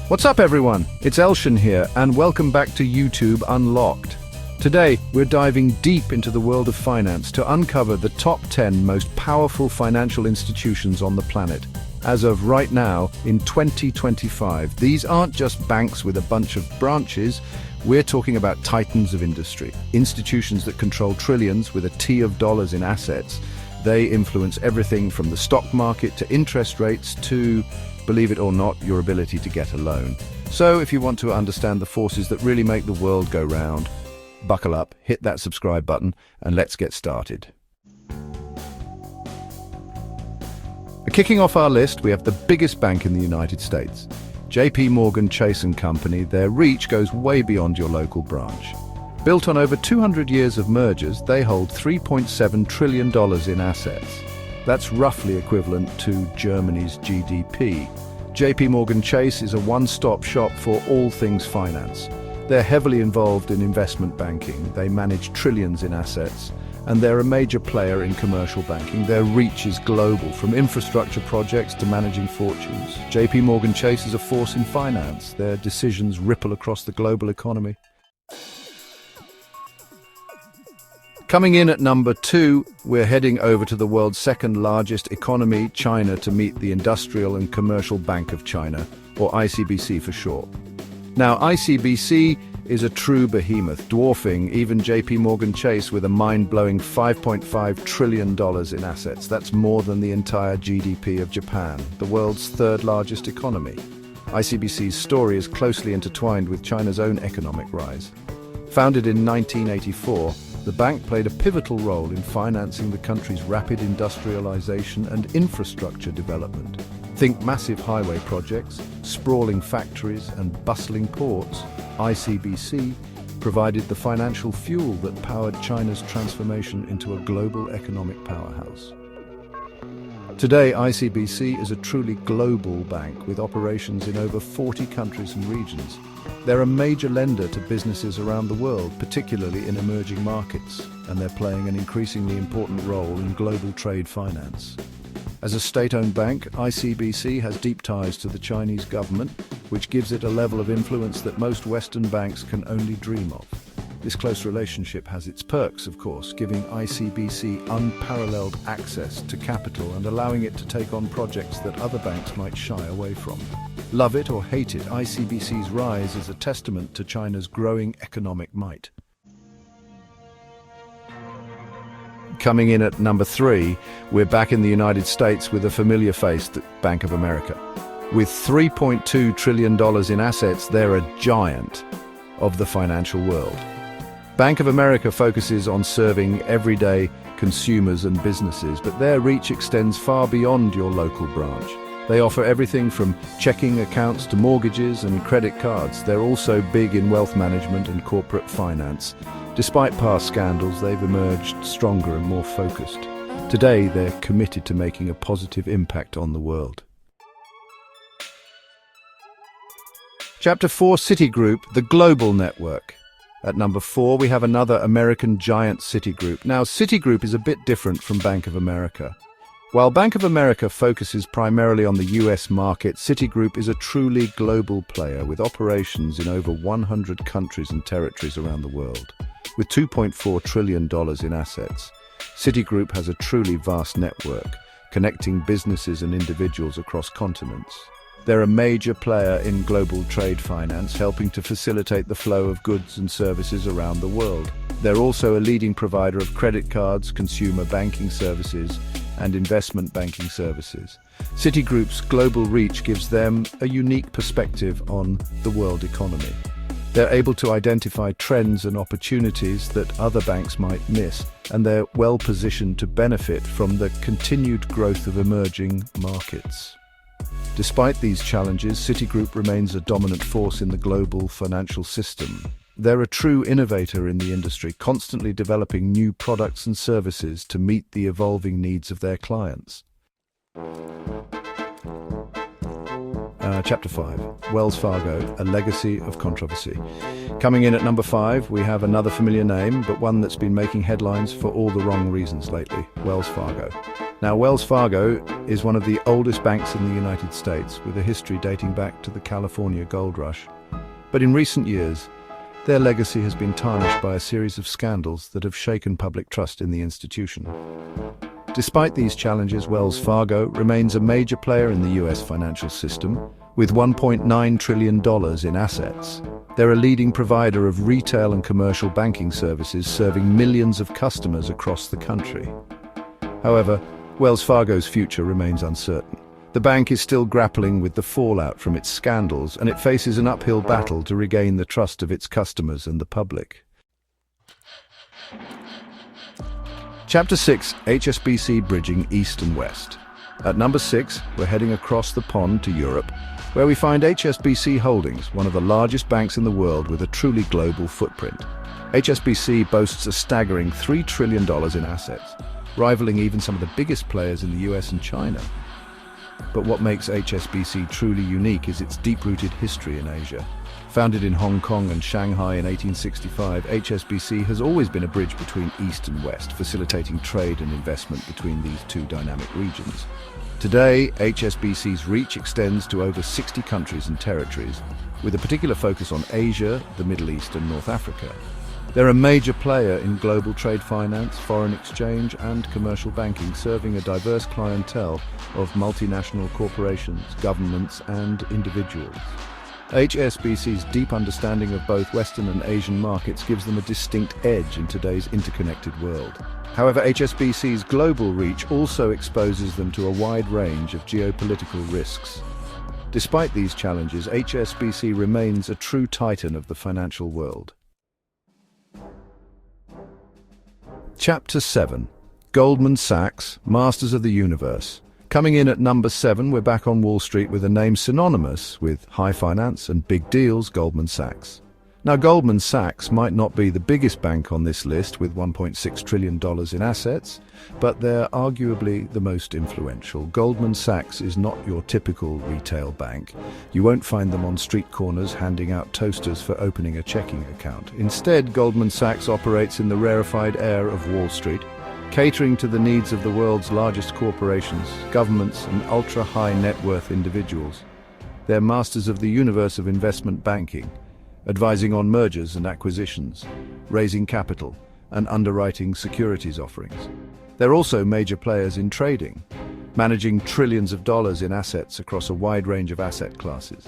What's up everyone? It's Elshin here and welcome back to YouTube Unlocked. Today, we're diving deep into the world of finance to uncover the top 10 most powerful financial institutions on the planet. As of right now, in 2025, these aren't just banks with a bunch of branches. We're talking about titans of industry, institutions that control trillions with a T of dollars in assets. They influence everything from the stock market to interest rates to, believe it or not, your ability to get a loan. So if you want to understand the forces that really make the world go round, buckle up, hit that subscribe button, and let's get started. Kicking off our list, we have the biggest bank in the United States. JP Chase & Company. Their reach goes way beyond your local branch. Built on over 200 years of mergers, they hold $3.7 trillion in assets. That's roughly equivalent to Germany's GDP. JP Chase is a one-stop shop for all things finance. They're heavily involved in investment banking, they manage trillions in assets, and they're a major player in commercial banking. Their reach is global, from infrastructure projects to managing fortunes. JP Chase is a force in finance. Their decisions ripple across the global economy. Coming in at number 2, we're heading over to the world's second largest economy, China, to meet the Industrial and Commercial Bank of China, or ICBC for short. Now, ICBC is a true behemoth, dwarfing even JP Chase with a mind-blowing $5.5 trillion in assets. That's more than the entire GDP of Japan, the world's third largest economy. ICBC's story is closely intertwined with China's own economic rise. Founded in 1984, the bank played a pivotal role in financing the country's rapid industrialization and infrastructure development. Think massive highway projects, sprawling factories and bustling ports. ICBC provided the financial fuel that powered China's transformation into a global economic powerhouse. Today, ICBC is a truly global bank with operations in over 40 countries and regions. They're a major lender to businesses around the world, particularly in emerging markets, and they're playing an increasingly important role in global trade finance. As a state-owned bank, ICBC has deep ties to the Chinese government, which gives it a level of influence that most Western banks can only dream of. This close relationship has its perks, of course, giving ICBC unparalleled access to capital and allowing it to take on projects that other banks might shy away from. Love it or hate it, ICBC's rise is a testament to China's growing economic might. Coming in at number 3, we're back in the United States with a familiar face, the Bank of America. With $3.2 trillion in assets, they're a giant of the financial world. Bank of America focuses on serving everyday consumers and businesses, but their reach extends far beyond your local branch. They offer everything from checking accounts to mortgages and credit cards. They're also big in wealth management and corporate finance. Despite past scandals, they've emerged stronger and more focused. Today, they're committed to making a positive impact on the world. Chapter 4, Citigroup, the global network. At number 4, we have another American giant, Citigroup. Now, Citigroup is a bit different from Bank of America. While Bank of America focuses primarily on the US market, Citigroup is a truly global player with operations in over 100 countries and territories around the world. With $2.4 trillion in assets, Citigroup has a truly vast network, connecting businesses and individuals across continents. They're a major player in global trade finance, helping to facilitate the flow of goods and services around the world. They're also a leading provider of credit cards, consumer banking services, and investment banking services. Citigroup's global reach gives them a unique perspective on the world economy. They're able to identify trends and opportunities that other banks might miss, and they're well positioned to benefit from the continued growth of emerging markets. Despite these challenges, Citigroup remains a dominant force in the global financial system. They're a true innovator in the industry, constantly developing new products and services to meet the evolving needs of their clients. Chapter 5, Wells Fargo, a legacy of controversy. Coming in at number 5, we have another familiar name, but one that's been making headlines for all the wrong reasons lately, Wells Fargo. Now, Wells Fargo is one of the oldest banks in the United States, with a history dating back to the California gold rush. But in recent years, their legacy has been tarnished by a series of scandals that have shaken public trust in the institution. Despite these challenges, Wells Fargo remains a major player in the US financial system, with $1.9 trillion in assets. They're a leading provider of retail and commercial banking services, serving millions of customers across the country. However, Wells Fargo's future remains uncertain. The bank is still grappling with the fallout from its scandals, and it faces an uphill battle to regain the trust of its customers and the public. Chapter 6, HSBC Bridging East and West. At number 6, we're heading across the pond to Europe, where we find HSBC Holdings, one of the largest banks in the world with a truly global footprint. HSBC boasts a staggering $3 trillion in assets, rivaling even some of the biggest players in the US and China. But what makes HSBC truly unique is its deep-rooted history in Asia. Founded in Hong Kong and Shanghai in 1865, HSBC has always been a bridge between East and West, facilitating trade and investment between these two dynamic regions. Today, HSBC's reach extends to over 60 countries and territories, with a particular focus on Asia, the Middle East and North Africa. They're a major player in global trade finance, foreign exchange and commercial banking, serving a diverse clientele of multinational corporations, governments and individuals. HSBC's deep understanding of both Western and Asian markets gives them a distinct edge in today's interconnected world. However, HSBC's global reach also exposes them to a wide range of geopolitical risks. Despite these challenges, HSBC remains a true titan of the financial world. Chapter 7. Goldman Sachs, Masters of the Universe. Coming in at number 7, we're back on Wall Street with a name synonymous with high finance and big deals, Goldman Sachs. Now, Goldman Sachs might not be the biggest bank on this list with $1.6 trillion in assets, but they're arguably the most influential. Goldman Sachs is not your typical retail bank. You won't find them on street corners handing out toasters for opening a checking account. Instead, Goldman Sachs operates in the rarefied air of Wall Street, catering to the needs of the world's largest corporations, governments, and ultra-high net worth individuals. They're masters of the universe of investment banking, advising on mergers and acquisitions, raising capital, and underwriting securities offerings. They're also major players in trading, managing trillions of dollars in assets across a wide range of asset classes.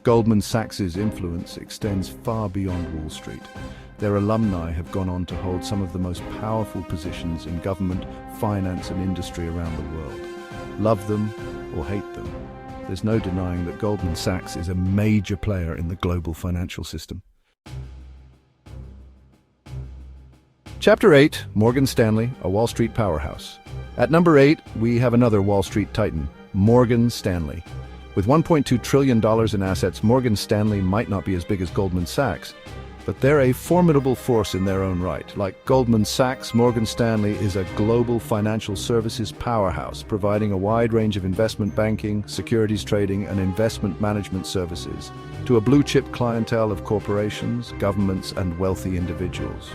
Goldman Sachs's influence extends far beyond Wall Street. Their alumni have gone on to hold some of the most powerful positions in government, finance, and industry around the world. Love them or hate them, there's no denying that Goldman Sachs is a major player in the global financial system. Chapter 8, Morgan Stanley, a Wall Street powerhouse. At number 8, we have another Wall Street titan, Morgan Stanley. With $1.2 trillion in assets, Morgan Stanley might not be as big as Goldman Sachs, but they're a formidable force in their own right. Like Goldman Sachs, Morgan Stanley is a global financial services powerhouse, providing a wide range of investment banking, securities trading, and investment management services to a blue-chip clientele of corporations, governments, and wealthy individuals.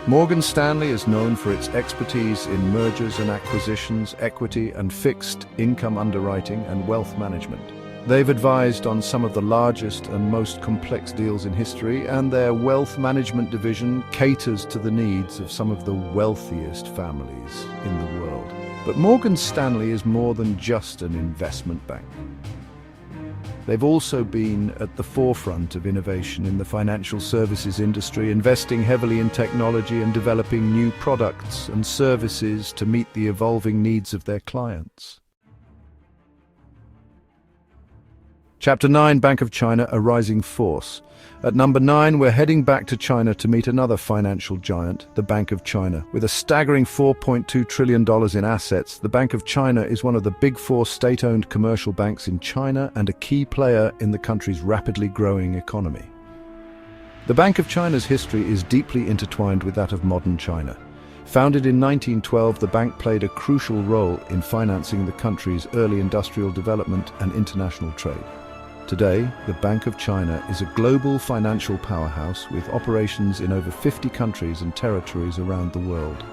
Morgan Stanley is known for its expertise in mergers and acquisitions, equity and fixed income underwriting, and wealth management. They've advised on some of the largest and most complex deals in history, and their wealth management division caters to the needs of some of the wealthiest families in the world. But Morgan Stanley is more than just an investment bank. They've also been at the forefront of innovation in the financial services industry, investing heavily in technology and developing new products and services to meet the evolving needs of their clients. Chapter 9, Bank of China, a rising force. At number 9, we're heading back to China to meet another financial giant, the Bank of China. With a staggering $4.2 trillion in assets, the Bank of China is one of the big four state-owned commercial banks in China and a key player in the country's rapidly growing economy. The Bank of China's history is deeply intertwined with that of modern China. Founded in 1912, the bank played a crucial role in financing the country's early industrial development and international trade. Today, the Bank of China is a global financial powerhouse with operations in over 50 countries and territories around the world.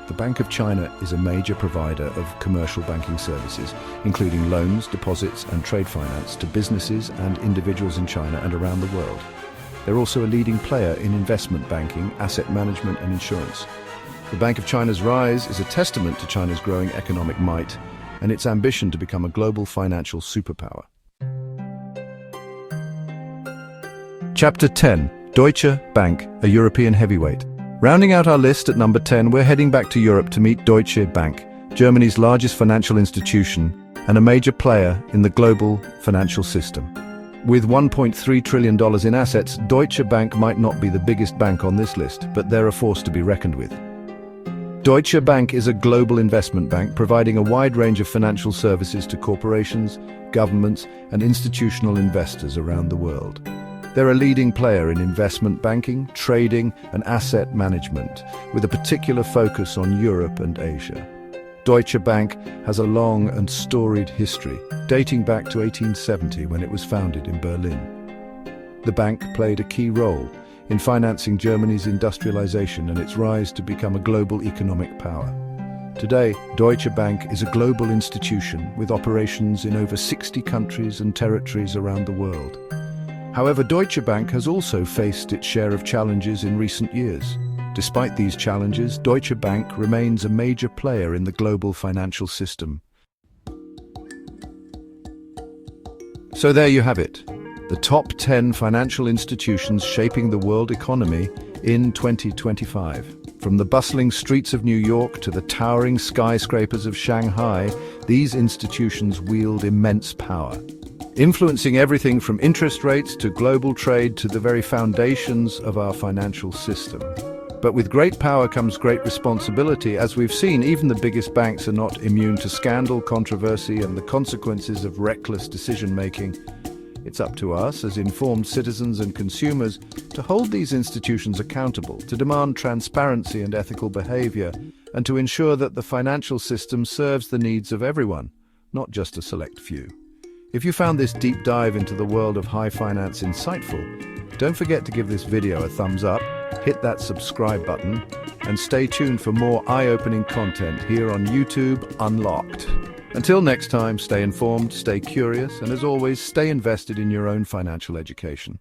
the Bank of China is a major provider of commercial banking services, including loans, deposits, and trade finance to businesses and individuals in China and around the world. They're also a leading player in investment banking, asset management, and insurance. The Bank of China's rise is a testament to China's growing economic might and its ambition to become a global financial superpower. Chapter 10. Deutsche Bank, a European heavyweight. Rounding out our list at number 10, we're heading back to Europe to meet Deutsche Bank, Germany's largest financial institution and a major player in the global financial system. With $1.3 trillion in assets, Deutsche Bank might not be the biggest bank on this list, but they're a force to be reckoned with. Deutsche Bank is a global investment bank providing a wide range of financial services to corporations, governments, and institutional investors around the world. They're a leading player in investment banking, trading, and asset management, with a particular focus on Europe and Asia. Deutsche Bank has a long and storied history, dating back to 1870 when it was founded in Berlin. The bank played a key role in financing Germany's industrialization and its rise to become a global economic power. Today, Deutsche Bank is a global institution with operations in over 60 countries and territories around the world. However, Deutsche Bank has also faced its share of challenges in recent years. Despite these challenges, Deutsche Bank remains a major player in the global financial system. So there you have it, the top 10 financial institutions shaping the world economy in 2025. From the bustling streets of New York to the towering skyscrapers of Shanghai, these institutions wield immense power, influencing everything from interest rates to global trade to the very foundations of our financial system. But with great power comes great responsibility. As we've seen, even the biggest banks are not immune to scandal, controversy, and the consequences of reckless decision-making. It's up to us, as informed citizens and consumers, to hold these institutions accountable, to demand transparency and ethical behavior, and to ensure that the financial system serves the needs of everyone, not just a select few. If you found this deep dive into the world of high finance insightful, don't forget to give this video a thumbs up, hit that subscribe button, and stay tuned for more eye-opening content here on YouTube Unlocked. Until next time, stay informed, stay curious, and as always, stay invested in your own financial education.